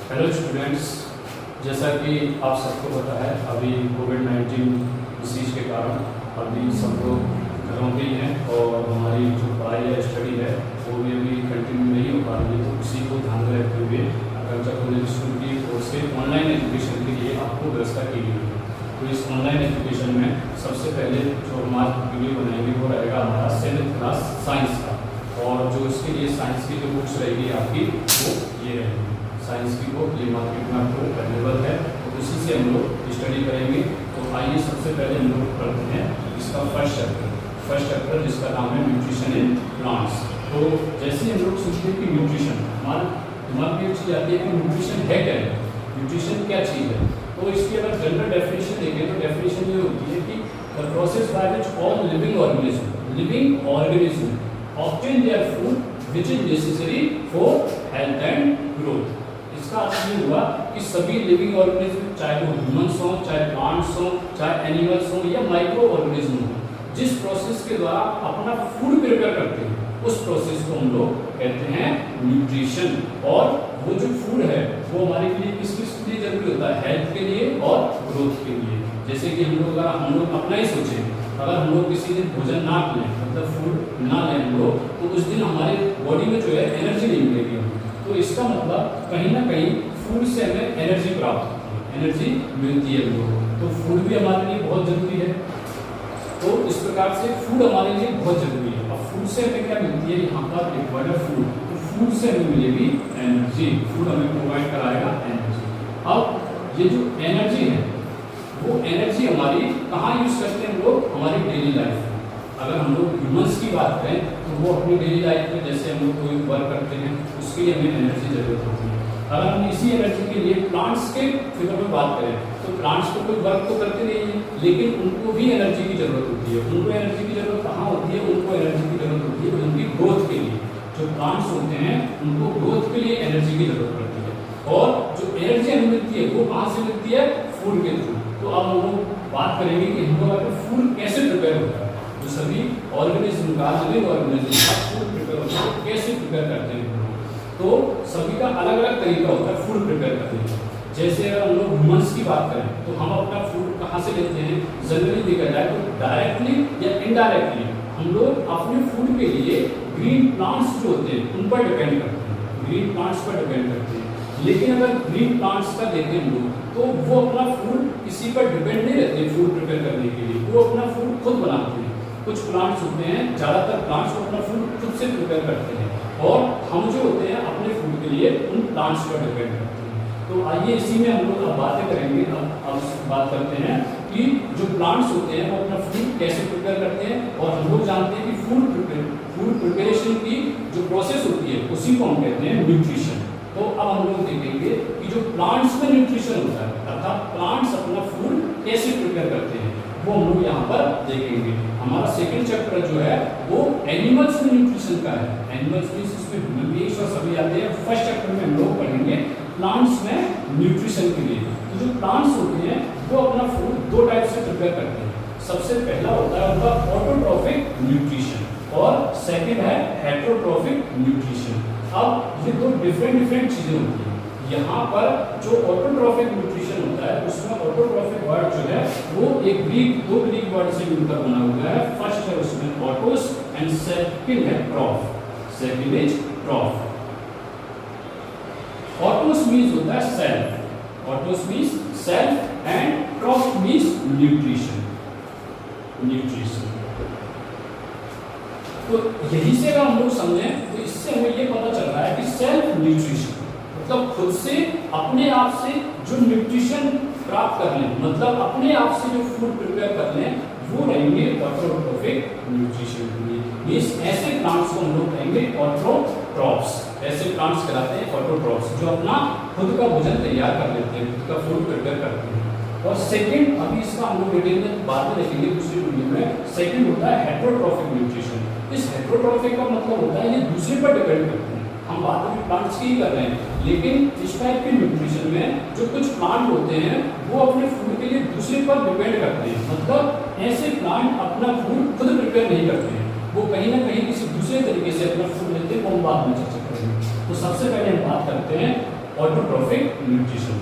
Hello students, जैसा कि आप सबको पता है अभी कोविड-19 डिसीज के कारण अभी सब लोग घरों पे ही हैं और हमारी जो पढ़ाई है स्टडी है वो भी अभी कंटिन्यू नहीं हो पा रही है। तो उसी को ध्यान में रखते हुए आकांक्षा कॉलेज स्कूल की ओर से ऑनलाइन एजुकेशन के लिए आपको व्यवस्था की गई है। तो इस ऑनलाइन एजुकेशन में सबसे पहले जो हमारा वीडियो बनाएंगे वो रहेगा हमारा 7th क्लास साइंस का, और जो इसके लिए साइंस की जो बुक्स रहेगी आपकी वो ये रहेगी। साइंस की बुक ये मार्केट में आपको अवेलेबल है, तो उसी से हम लोग स्टडी करेंगे। तो आइए सबसे पहले हम लोग पढ़ते हैं इसका फर्स्ट चैप्टर जिसका नाम है न्यूट्रिशन इन प्लांट्स। तो जैसे हम लोग सोचते हैं कि न्यूट्रिशन, हमारे दिमाग में एक चीज़ आती है कि न्यूट्रिशन है क्या है, न्यूट्रिशन क्या चीज़ है। तो इसकी अगर जनरल डेफिनेशन देखें तो डेफिनेशन ये होती है कि the process by which all living organism obtain their food which is necessary for health and growth. इसका अर्थ ये हुआ कि सभी लिविंग ऑर्गेनिज्म, चाहे वो ह्यूमंस हों, चाहे प्लांट्स हों, चाहे एनिमल्स हों या माइक्रो ऑर्गेनिज्म हों, जिस प्रोसेस के द्वारा अपना फूड प्रिपेयर करते हैं उस प्रोसेस को हम लोग कहते हैं न्यूट्रिशन। और वो जो फूड है वो हमारे लिए किस लिए जरूरी होता है, हेल्थ के लिए और ग्रोथ के लिए। जैसे कि हम लोग अपना ही सोचें, अगर हम लोग किसी दिन भोजन ना लें, मतलब फूड ना लें हम लोग, तो उस दिन हमारे बॉडी में जो है एनर्जी नहीं मिलेगी। तो इसका मतलब कहीं ना कहीं फूड से हमें एनर्जी प्राप्त होती है, एनर्जी मिलती है हम लोग। तो फूड भी हमारे लिए बहुत जरूरी है। तो इस प्रकार से फूड हमारे लिए बहुत जरूरी है। अब फूड से हमें क्या मिलती है, यहाँ पर एक वर्ड है फूड, तो फूड से हमें मिलेगी एनर्जी। फूड हमें प्रोवाइड कराएगा एनर्जी। अब ये जो एनर्जी है वो एनर्जी हमारी कहाँ यूज करते हैं हम लोग, हमारी डेली लाइफ में। अगर हम लोग ह्यूमंस की बात करें तो वो अपनी डेली लाइफ में जैसे हम लोग कोई वर्क करते हैं उसके लिए हमें एनर्जी जरूरत होती है। अगर हम इसी एनर्जी के लिए प्लांट्स के फिगर में बात करें तो प्लांट्स तो कोई वर्क तो करते नहीं है, लेकिन उनको भी एनर्जी की जरूरत होती है। उनको एनर्जी की जरूरत कहाँ होती है, उनको एनर्जी की जरूरत होती है उनकी ग्रोथ के लिए। जो प्लांट्स होते हैं उनको ग्रोथ के लिए एनर्जी की जरूरत पड़ती है, और जो एनर्जी हमें मिलती है वो कहाँ से मिलती है, फूड के थ्रू। तो अब हम लोग बात करेंगे कि हम लोग फूड कैसे प्रिपेयर होता है, जो सभी ऑर्गेनिज्म का, लिविंग ऑर्गेनिज्म का फूड प्रिपेयर होता है कैसे प्रिपेयर करते हैं। तो सभी का अलग अलग तरीका होता है फूड प्रिपेयर करने का। जैसे अगर हम लोग ह्यूमंस की बात करें तो हम अपना फूड कहाँ से लेते हैं, जनरली देखा जाए तो डायरेक्टली या इनडायरेक्टली हम लोग अपने फूड के लिए ग्रीन प्लांट्स जो होते हैं उन पर डिपेंड करते हैं, ग्रीन प्लांट्स पर डिपेंड करते हैं। लेकिन अगर ग्रीन प्लांट्स का देखें हम लोग तो वो अपना फूड किसी पर डिपेंड नहीं रहते फूड प्रिपेयर करने के लिए, वो अपना फूड खुद बनाते हैं। कुछ प्लांट्स होते हैं, ज़्यादातर प्लांट्स अपना फूड खुद से प्रिपेयर करते हैं, और हम जो होते हैं अपने फूड के लिए उन प्लांट्स पर डिपेंड करते हैं। तो आइए इसी में हम लोग अब बातें करेंगे। अब बात करते हैं कि जो प्लांट्स होते हैं वो अपना फूड कैसे प्रिपेयर करते हैं। और हम लोग जानते हैं कि फूड प्रिपरेशन की जो प्रोसेस होती है उसी को हम कहते हैं न्यूट्रिशन। तो अब हम लोग देखेंगे कि जो प्लांट्स में न्यूट्रिशन होता है, अर्थात प्लांट्स अपना फूड कैसे प्रिपेयर करते हैं, वो हम लोग यहाँ पर देखेंगे। हमारा सेकंड चैप्टर जो है वो एनिमल्स में न्यूट्रिशन का है। एनिमल्स में इसमें ह्यूमन बीइंग्स और सभी आते हैं। फर्स्ट चैप्टर में हम लोग पढ़ेंगे प्लांट्स में न्यूट्रिशन के लिए। तो जो प्लांट्स होते हैं वो अपना फूड दो टाइप से प्रिपेयर करते हैं। सबसे पहला होता है उनका ऑटोट्रॉफिक न्यूट्रिशन, और सेकेंड है हेटेरोट्रॉफिक न्यूट्रिशन। अब ये दो डिफरेंट चीजें होती हैं। यहाँ पर जो ऑटोट्रॉफिक न्यूट्रिशन होता है उसमें ऑटोट्रॉफिक वर्ड जो है वो दो ग्रीक वर्ड से मिलकर बना हुआ है। फर्स्ट है उसमें ऑटोस एंड सेकंड है ट्रॉफ। Second is ट्रॉफ। ऑटोस मींस होता है self, autos means self, and ट्रॉफ means nutrition. तो यही से अगर हम लोग समझें तो इससे हमें ये पता चल रहा है कि सेल्फ न्यूट्रिशन मतलब खुद से अपने आप से जो न्यूट्रिशन प्राप्त कर लें, मतलब अपने आप से जो फूड प्रिपेयर कर लें, वो रहेंगे ऑटोट्रॉफिक न्यूट्रिशन के लिए। मींस ऐसे प्लांट्स को हम लोग कहेंगे ऑटोट्रॉफ्स। ऐसे प्लांट्स कहलाते हैं ऑटोट्रॉफ्स जो अपना खुद का भोजन तैयार कर लेते हैं, खुद का फूड प्रिपेयर करते हैं। और सेकंड, अभी इसका हम लोग डिटेल में बाद में देखेंगे दूसरी वीडियो में, सेकंड होता है हेटेरोट्रॉफिक न्यूट्रिशन। इस हेटेरोट्रॉफिक का मतलब होता है ये दूसरे पर डिपेंड करते हैं। हम बात अभी प्लांट्स की ही कर रहे हैं, लेकिन इस टाइप के न्यूट्रिशन में जो कुछ प्लांट होते हैं वो अपने फूड के लिए दूसरे पर डिपेंड करते हैं। मतलब ऐसे प्लांट अपना फूड खुद प्रिपेयर नहीं करते हैं, वो कहीं ना कहीं किसी दूसरे तरीके से अपना फूड लेते हैं, वो हम बाद में चर्चा करेंगे। तो सबसे पहले हम बात करते हैं ऑटोट्रॉफिक न्यूट्रिशन।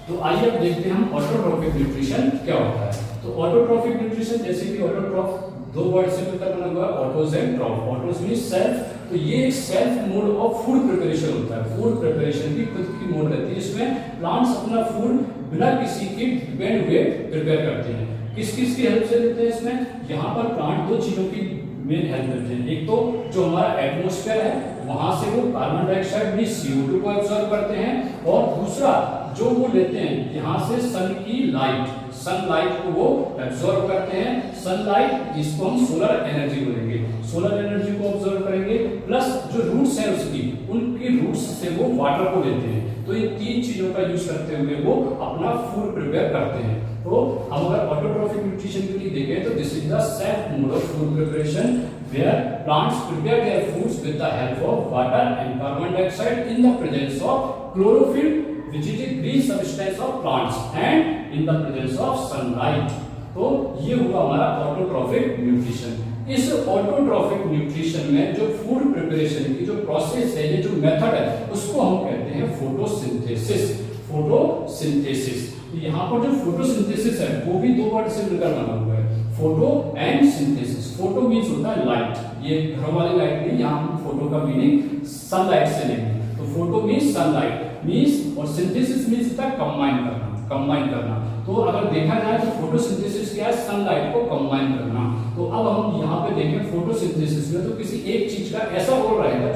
तो आइए अब देखते हैं हम ऑटोट्रॉफिक न्यूट्रिशन क्या होता है। तो ऑटोट्रॉफिक न्यूट्रिशन, जैसे कि ऑटोट्रॉफ दो वर्ड से मिलकर बना हुआ है, autos and ट्रॉफ। Autos means self, तो ये एक self mode of food preparation होता है। फूड प्रिपरेशन की खुद की मोड रहती है, इसमें प्लांट्स अपना फूड बिना किसी के डिपेंड हुए प्रिपेयर करते हैं। किस किस की हेल्प से देते हैं इसमें? यहाँ पर प्लांट दो चीजों की मेन हेल्प करते हैं। एक तो जो हमारा एटमॉस्फेयर है वहां से वो कार्बन डाइऑक्साइड भी CO2 को एब्जॉर्ब करते हैं, और दूसरा जो वो लेते हैं यहाँ से सन की लाइट, सनलाइट को वो एब्जॉर्ब करते हैं। सनलाइट जिसको हम सोलर एनर्जी बोलेंगे, सोलर एनर्जी को एब्जॉर्ब करेंगे, प्लस जो रूट्स हैं उसकी, उनकी रूट्स से वो वाटर को लेते हैं। तो ये तीन चीजों का यूज करते हुए वो अपना फूड प्रिपेयर करते हैं। तो हम अगर ऑटोट्रॉफिक न्यूट्रिशन के लिए देखें तो this is the self mode of food preparation where plants prepare their foods with the help of water and carbon dioxide in the presence of chlorophyll which is a green substance of plants and in the presence of sunlight। तो ये हुआ हमारा autotrophic nutrition. इस autotrophic nutrition में जो food preparation की जो process है, ये जो मेथड है, उसको हम कहते हैं फोटोसिंथेसिस। फोटोसिंथेसिस, यहाँ पर जो फोटोसिंथेसिस है वो भी दो वर्ड से मिलकर बना हुआ है, photo and synthesis. Photo means होता है लाइट, ये घरों वाली लाइट नहीं, यहाँ हम फोटो का मीनिंग सनलाइट से लेंगे। तो फोटो मीन्स सनलाइट मीन्स, और सिंथेसिस मीन्स होता है कंबाइन करना, कंबाइन करना। तो अगर देखा जाए तो फोटोसिंथेसिस क्या है? सनलाइट को कंबाइन करना। तो अब हम यहाँ पे देखें फोटोसिंथेसिस में, तो किसी एक चीज का ऐसा रोल रहेगा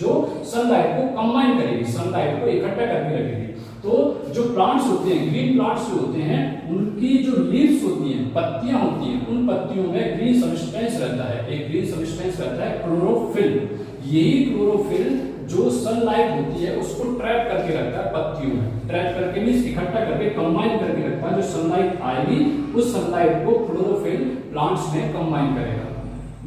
जो सनलाइट को कंबाइन करेगी, सनलाइट को इकट्ठा करके रखेगी। तो जो प्लांट्स होते हैं, ग्रीन प्लांट्स जो होते हैं, उनकी जो लीव्स होती हैं, पत्तियां होती हैं, उन पत्तियों में ग्रीन सब्सटेंस रहता है, एक ग्रीन सब्सटेंस रहता है क्लोरोफिल। यही क्लोरोफिल जो सनलाइट होती है उसको ट्रैप करके रखता है पत्तियों में, ट्रैप करके मींस इकट्ठा करके कंबाइन करके रखता है। जो सनलाइट आएगी उस सनलाइट को क्लोरोफिल प्लांट्स में कंबाइन करेगा,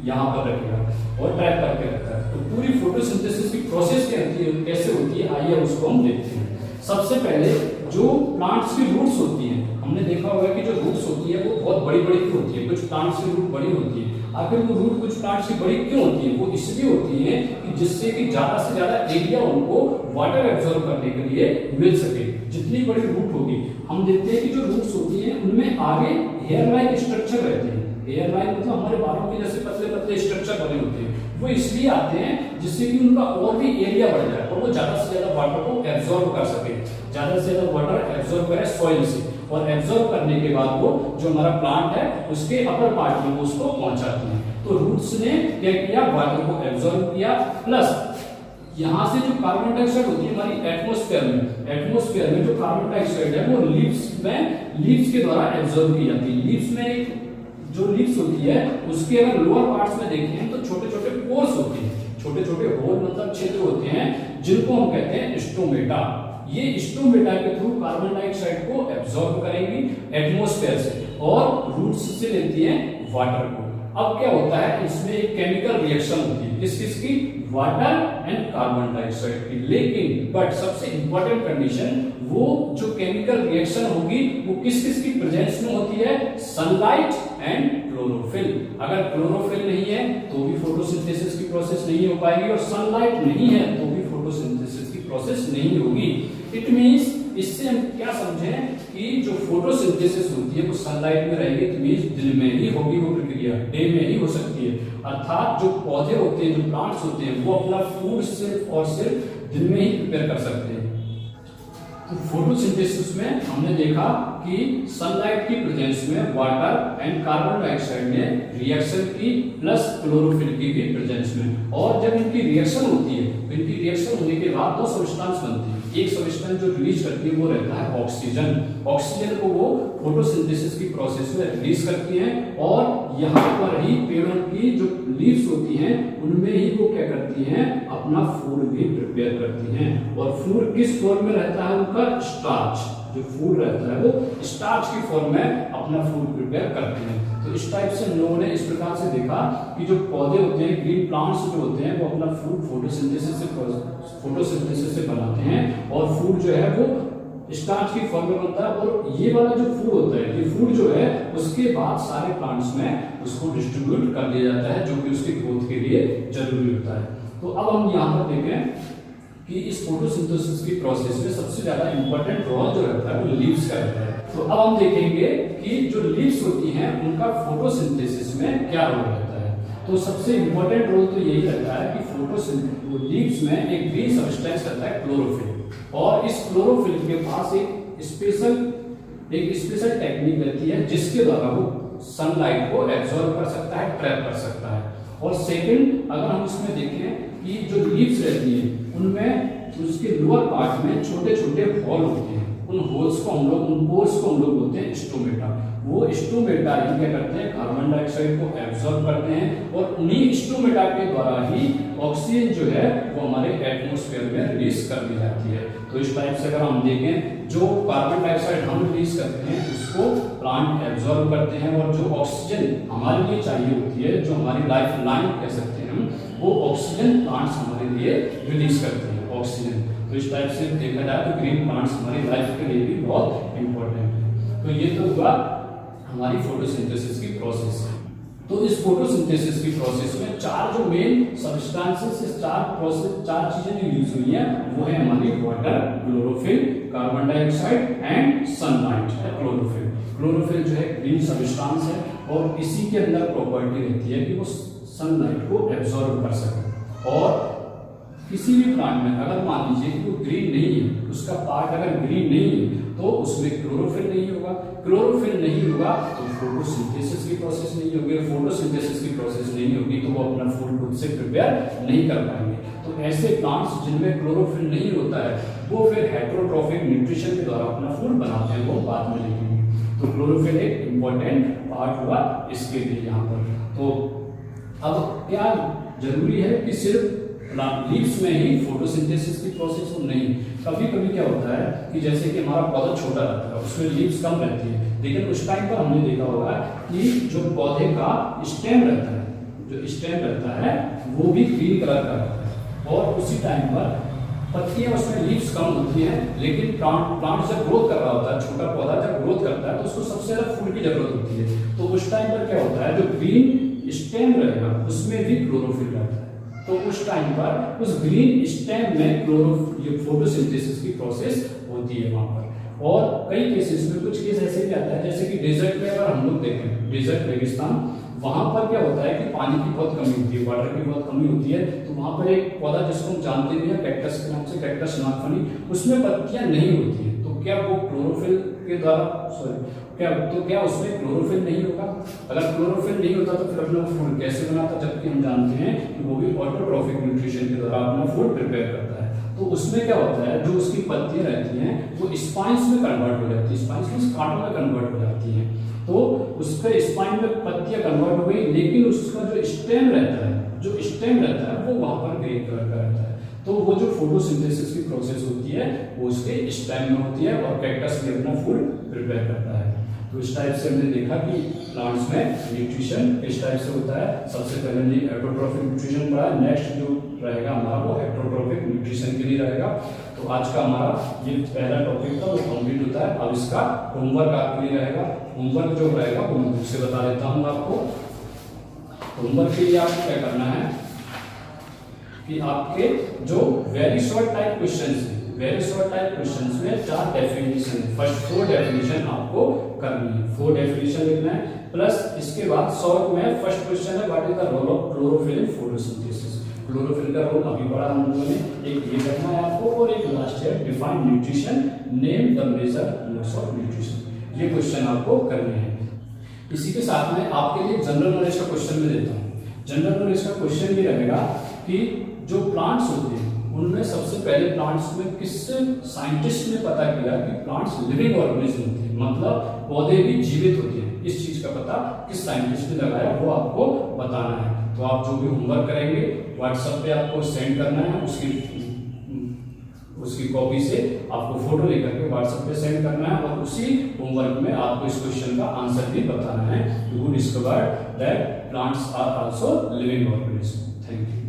यहाँ पर रखेगा और ट्रैप करके रखता है। तो पूरी फोटोसिंथेसिस की प्रोसेस कैसे होती है, आइए उसको हम देखते हैं। सबसे पहले जो प्लांट्स की रूट्स होती हैं, हमने देखा होगा कि जो रूट्स होती है वो बहुत बड़ी बड़ी क्यों होती है, कुछ प्लांट्स की रूट बड़ी होती है। आखिर वो रूट कुछ प्लांट्स की बड़ी क्यों होती है? वो इसलिए होती है कि जिससे कि ज्यादा से ज्यादा एरिया उनको वाटर एब्जॉर्ब करने के लिए मिल सके। जितनी बड़ी रूट होगी, हम देखते हैं कि जो रूट्स होती हैं उनमें आगे हेयर लाइक स्ट्रक्चर रहते हैं। हेयर लाइक मतलब हमारे बालों के जैसे पतले पतले स्ट्रक्चर बने होते हैं, वो इसलिए आते हैं जिससे कि उनका और भी एरिया बढ़ जाए और वो ज्यादा से ज्यादा वाटर को एब्जॉर्ब कर सके, ज्यादा से ज्यादा वाटर एब्जॉर्ब करे सॉइल से, और एब्जॉर्ब करने के बाद वो जो हमारा प्लांट है उसके अपर पार्ट में वो उसको पहुंचाती है। तो रूट्स ने क्या किया? वाटर को एब्जॉर्ब किया, प्लस यहाँ से जो कार्बन डाइऑक्साइड होती है हमारी एटमॉस्फेयर में जो कार्बन डाइऑक्साइड है वो लीव्स के द्वारा एब्जॉर्ब की जाती है। लीव्स में एक जो लीव्स होती है उसके अगर लोअर पार्ट्स में देखें तो छोटे छोटे पोर्स होते हैं, छोटे छोटे होल मतलब छिद्र होते हैं, जिनको हम कहते हैं स्टोमेटा। ये स्टोमेटा के थ्रू कार्बन डाइऑक्साइड को एब्जॉर्ब करेंगी एटमॉस्फेयर से और रूट्स से लेती है वाटर को। अब क्या होता है, इसमें एक केमिकल रिएक्शन होती है, किसकी? वाटर एंड कार्बन डाइऑक्साइड की। लेकिन बट सबसे इंपॉर्टेंट कंडीशन, वो जो केमिकल रिएक्शन होगी वो किस किस की प्रेजेंस में होती है? Sunlight and chlorophyll. अगर क्लोरोफिल नहीं है तो भी फोटोसिंथेसिस की प्रोसेस नहीं हो पाएगी, और सनलाइट नहीं है तो भी फोटोसिंथेसिस की प्रोसेस नहीं होगी। इट मींस, इससे हम क्या समझें कि जो फोटोसिंथेसिस होती है वो सनलाइट में रहेगी, तो मींस दिन में ही होगी वो प्रक्रिया, डे में ही हो सकती है। अर्थात जो पौधे होते हैं, जो प्लांट्स होते हैं, वो अपना फूड सिर्फ और सिर्फ दिन में ही प्रिपेयर कर सकते हैं। तो फोटोसिंथेसिस में हमने देखा कि सनलाइट की प्रेजेंस में वाटर एंड कार्बन डाइऑक्साइड ने रिएक्शन की, प्लस क्लोरोफिल की भी प्रेजेंस में। और जब इनकी रिएक्शन होती है तो इनकी रिएक्शन होने के बाद दो सब्सटेंस बनती है। एक सब्सटेंस जो रिलीज करती है वो रहता है ऑक्सीजन। ऑक्सीजन को वो फोटोसिंथेसिस की प्रोसेस में रिलीज करती है, और यहाँ पर ही पेड़ों की जो लीव्स होती हैं उनमें ही वो क्या करती हैं? अपना फूड भी प्रिपेयर करती हैं। और फूड किस फॉर्म में रहता है उनका? स्टार्च। जो फूड रहता है वो स्टार्च की फॉर्म में अपना फूड प्रिपेयर करते हैं। तो इस टाइप से हम लोगों ने इस प्रकार से देखा कि जो पौधे होते हैं, ग्रीन प्लांट्स जो होते हैं, वो अपना फूड फोटोसिंथेसिस से बनाते हैं, और फूड जो है वो स्टार्च की फॉर्म में बनता है। और ये वाला जो फूड होता है, ये फूड जो है उसके बाद सारे प्लांट्स में उसको डिस्ट्रीब्यूट कर दिया जाता है, जो कि उसकी ग्रोथ के लिए जरूरी होता है। तो अब हम यहाँ पर देखें कि इस फोटोसिंथेसिस की प्रोसेस में सबसे ज्यादा इंपॉर्टेंट रोल जो रहता है वो लीव्स का रहता है। तो अब हम देखेंगे कि जो लीव्स होती हैं उनका फोटोसिंथेसिस में क्या रोल रहता है। तो सबसे इंपॉर्टेंट रोल तो यही रहता है कि लीव्स में एक ग्रीन सब्सटेंस रहता है क्लोरोफिल, और इस क्लोरोफिल के पास एक स्पेशल टेक्निक रहती है जिसके द्वारा वो सनलाइट को एब्जॉर्ब कर सकता है, ट्रैप कर सकता है। और सेकंड, अगर हम इसमें देखें कि जो लीव्स रहती हैं उनमें उसके लोअर पार्ट में छोटे छोटे होल होते हैं, उन पोर्स को हम लोग बोलते हैं स्टोमेटा। वो स्टोमेटा ही क्या करते हैं, कार्बन डाइऑक्साइड को एब्जॉर्ब करते हैं, और उन्हीं स्टोमेटा के द्वारा ही ऑक्सीजन जो है वो हमारे एटमॉस्फेयर में रिलीज कर दी जाती है। तो इस टाइप से अगर हम देखें, जो कार्बन डाइऑक्साइड हम रिलीज करते हैं उसको प्लांट एब्जॉर्ब करते हैं, और जो ऑक्सीजन हमारे लिए चाहिए होती है, जो हमारी लाइफ लाइन कह सकते हैं हम, वो ऑक्सीजन प्लांट्स हमारे लिए रिलीज करते हैं ऑक्सीजन। तो इस टाइप से देखा जाए तो ग्रीन प्लांट्स हमारी लाइफ के लिए भी बहुत इंपॉर्टेंट है। तो ये तो हुआ हमारी फोटोसिंथेसिस की प्रोसेस है। तो इस फोटोसिंथेसिस की प्रोसेस में चार जो मेन सब्सटेंसेस, चार चीजें जो यूज हुई हैं वो है हमारी water, chlorophyll, carbon dioxide and sunlight. Chlorophyll जो है ग्रीन सब्सटेंस है, और इसी के अंदर प्रॉपर्टी रहती है कि वो सनलाइट को एब्जॉर्ब कर सके। और किसी भी प्लांट में अगर मान लीजिए कि वो ग्रीन नहीं है, उसका पार्ट अगर ग्रीन नहीं है तो उसमें क्लोरोफिल नहीं होगा, क्लोरोफिल नहीं होगा तो फोटोसिंथेसिस की प्रोसेस नहीं होगी, फोटोसिंथेसिस की प्रोसेस नहीं होगी तो वो अपना फूड खुद से प्रिपेयर नहीं कर पाएंगे। तो ऐसे प्लांट्स जिनमें क्लोरोफिल नहीं होता है वो फिर हेटेरोट्रॉफिक न्यूट्रिशन के द्वारा अपना फूड बनाते हैं, वो बाद में देखेंगे। तो क्लोरोफिल एक इम्पोर्टेंट पार्ट हुआ इसके लिए यहाँ पर। तो अब क्या जरूरी है कि सिर्फ लीव्स में ही फोटोसिंथेसिस की प्रोसेस हो? नहीं, कभी कभी क्या होता है कि जैसे कि हमारा पौधा छोटा रहता है, उसमें लीव्स कम रहती है, लेकिन उस टाइम पर हमने देखा होगा कि जो पौधे का स्टेम रहता है वो भी ग्रीन कलर का रहता है, और उसी टाइम पर पत्तियां उसमें लीव्स कम होती हैं, लेकिन प्लांट जब ग्रोथ कर रहा होता है, छोटा पौधा जब ग्रोथ करता है तो उसको सबसे ज्यादा फूड की जरूरत होती है। तो उस टाइम पर क्या होता है, जो ग्रीन स्टेम रहेगा उसमें भी क्लोरोफिल रहता है, तो उस टाइम पर उस ग्रीन स्टेम में फोटोसिंथेसिस की प्रोसेस होती है वहां पर। और कई केसेस में, कुछ केस ऐसे भी आता है जैसे कि डेजर्ट में अगर हम लोग देखें, डेजर्ट रेगिस्तान, वहां पर क्या होता है कि पानी की बहुत कमी होती है, वाटर की बहुत कमी होती है, तो वहां पर एक पौधा जिसको हम जानते भी हैं कैक्टस के नाम से, कैक्टस नागफनी, उसमें पत्तियां नहीं होती है। तो क्या वो क्लोरोफिल के द्वारा क्या उसमें क्लोरोफिल नहीं होगा? अगर क्लोरोफिल नहीं होता तो फिर अपना फूड कैसे बनाता, जबकि हम जानते हैं कि वो भी ऑटोट्रॉफिक न्यूट्रिशन के द्वारा अपना फूड प्रिपेयर करता है। तो उसमें क्या होता है, जो उसकी पत्तियां रहती हैं वो स्पाइन्स में कन्वर्ट हो जाती है, स्पाइन्स में कांटों में कन्वर्ट हो जाती हैं। तो उसके स्पाइन में पत्तियां कन्वर्ट हो गई, लेकिन उसका जो स्टेम रहता है वो वहां पर ग्रीन कलर का रहता है। तो वो जो फोटोसिंथेसिस की प्रोसेस होती है वो उसके स्टेम में होती है, और कैक्टस भी अपना फूड प्रिपेयर करता है। तो इस टाइप से हमने देखा कि प्लांट्स में न्यूट्रिशन इस टाइप से होता है। सबसे पहले हमने हेटेरोट्रॉफिक न्यूट्रिशन पढ़ा, नेक्स्ट जो रहेगा हमारा वो हेटेरोट्रॉफिक न्यूट्रिशन के लिए रहेगा। तो आज का हमारा ये पहला टॉपिक था वो कंप्लीट होता है। अब इसका होमवर्क आपके लिए रहेगा, होमवर्क जो रहेगा वो मैं मुझसे बता देता हूँ आपको। होमवर्क के लिए आपको क्या करना है कि आपके जो वेरी शॉर्ट टाइप क्वेश्चंस हैं, वेरी शॉर्ट टाइप क्वेश्चंस में 4 डेफिनेशन, फर्स्ट 4 डेफिनेशन आपको करनी है, 4 डेफिनेशन लिखना है, प्लस इसके बाद शॉर्ट में फर्स्ट क्वेश्चन है what is the role of chlorophyll in photosynthesis. Chlorophyll का रोल अभी पढ़ा हम लोगों ने, एक ये करना है आपको, और एक लास्ट है define nutrition, name the major modes of nutrition. ये क्वेश्चन आपको करने हैं। इसी के साथ में आपके लिए जनरल नॉलेज का क्वेश्चन में देता हूँ। जनरल नॉलेज का क्वेश्चन ये रहेगा कि जो प्लांट्स होते हैं उनमें सबसे पहले प्लांट्स में किस साइंटिस्ट ने पता किया कि प्लांट्स लिविंग ऑर्गेनिज्म होते हैं, मतलब पौधे भी जीवित होते हैं, इस चीज का पता किस साइंटिस्ट ने लगाया वो आपको बताना है। तो आप जो भी होमवर्क करेंगे व्हाट्सएप पे आपको सेंड करना है, उसकी कॉपी से आपको फोटो लेकर के व्हाट्सएप पे सेंड करना है, और उसी होमवर्क में आपको इस क्वेश्चन का आंसर भी बताना है, who discovered that plants are also living organism. Thank you.